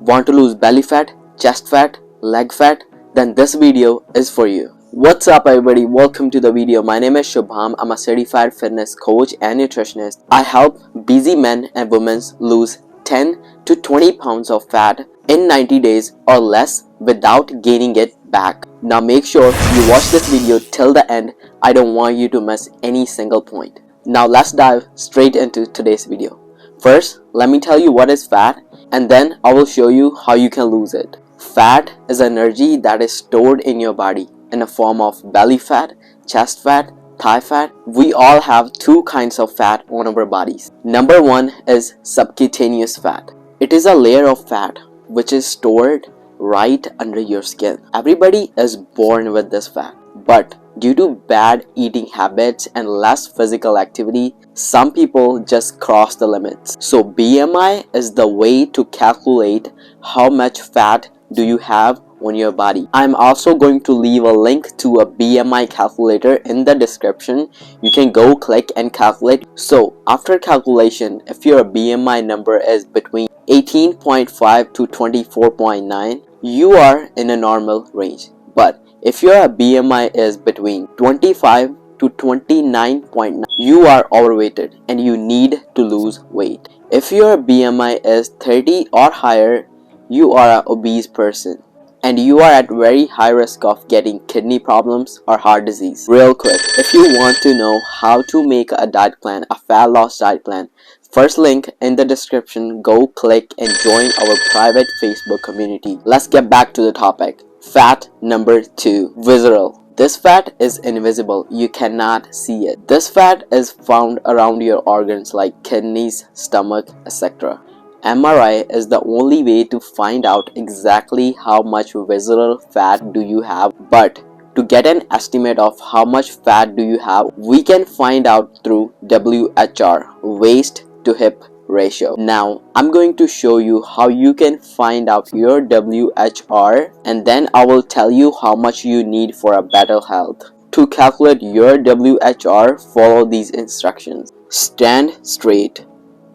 Want to lose belly fat, chest fat, leg fat? Then this video is for you. What's up everybody, welcome to the video. My name is Shubham. I'm a certified fitness coach and nutritionist. I help busy men and women lose 10 to 20 pounds of fat in 90 days or less without gaining it back. Now make sure you watch this video till the end. I don't want you to miss any single point. Now let's dive straight into today's video. First, let me tell you what is fat, and then I will show you how you can lose it. Fat is energy that is stored in your body in the form of belly fat, chest fat, thigh fat. We all have two kinds of fat on our bodies. Number one is subcutaneous fat. It is a layer of fat which is stored right under your skin. Everybody is born with this fat, but due to bad eating habits and less physical activity, some people just cross the limits. So BMI is the way to calculate how much fat do you have on your body. I'm also going to leave a link to a BMI calculator in the description. You can go click and calculate. So after calculation, if your BMI number is between 18.5 to 24.9, you are in a normal range. But if your BMI is between 25 to 29.9, you are overweighted and you need to lose weight. If your BMI is 30 or higher, you are an obese person and you are at very high risk of getting kidney problems or heart disease. Real quick, if you want to know how to make a diet plan, a fat loss diet plan, first link in the description, go click and join our private Facebook community. Let's get back to the topic. Fat number 2, visceral. This fat is invisible, you cannot see it. This fat is found around your organs like kidneys, stomach, etc. MRI is the only way to find out exactly how much visceral fat do you have, but to get an estimate of how much fat do you have, we can find out through WHR, waist to hip ratio. Now I'm going to show you how you can find out your WHR, and then I will tell you how much you need for a better health. To calculate your WHR, follow these instructions. Stand straight.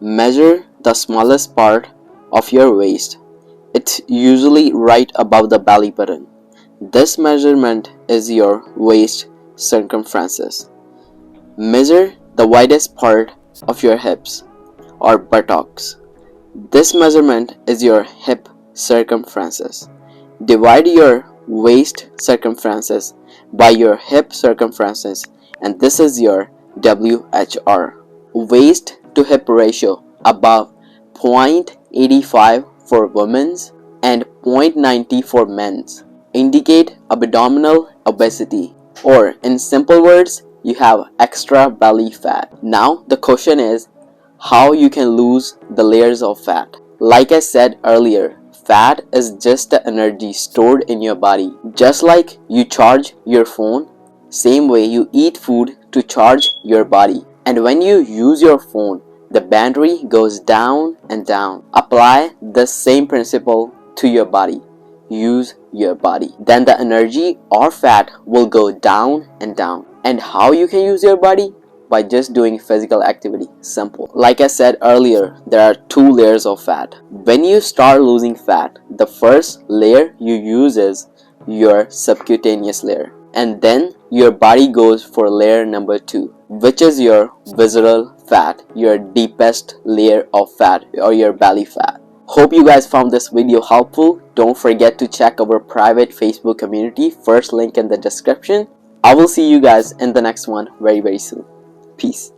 Measure the smallest part of your waist. It's usually right above the belly button. This measurement is your waist circumference. Measure the widest part of your hips or buttocks. This measurement is your hip circumference. Divide your waist circumference by your hip circumference, and this is your WHR. Waist to hip ratio above 0.85 for women's and 0.90 for men's indicate abdominal obesity, or in simple words, you have extra belly fat. Now the question is how you can lose the layers of fat. Like I said earlier, fat is just the energy stored in your body. Just like you charge your phone, same way you eat food to charge your body. And when you use your phone, the battery goes down and down. Apply the same principle to your body. Use your body. Then the energy or fat will go down and down. And how you can use your body? By just doing physical activity. Simple. Like I said earlier, there are two layers of fat. When you start losing fat, the first layer you use is your subcutaneous layer, and then your body goes for layer number 2, which is your visceral fat, your deepest layer of fat, or your belly fat. Hope you guys found this video helpful. Don't forget to check our private Facebook community, first link in the description. I will see you guys in the next one very soon. Peace.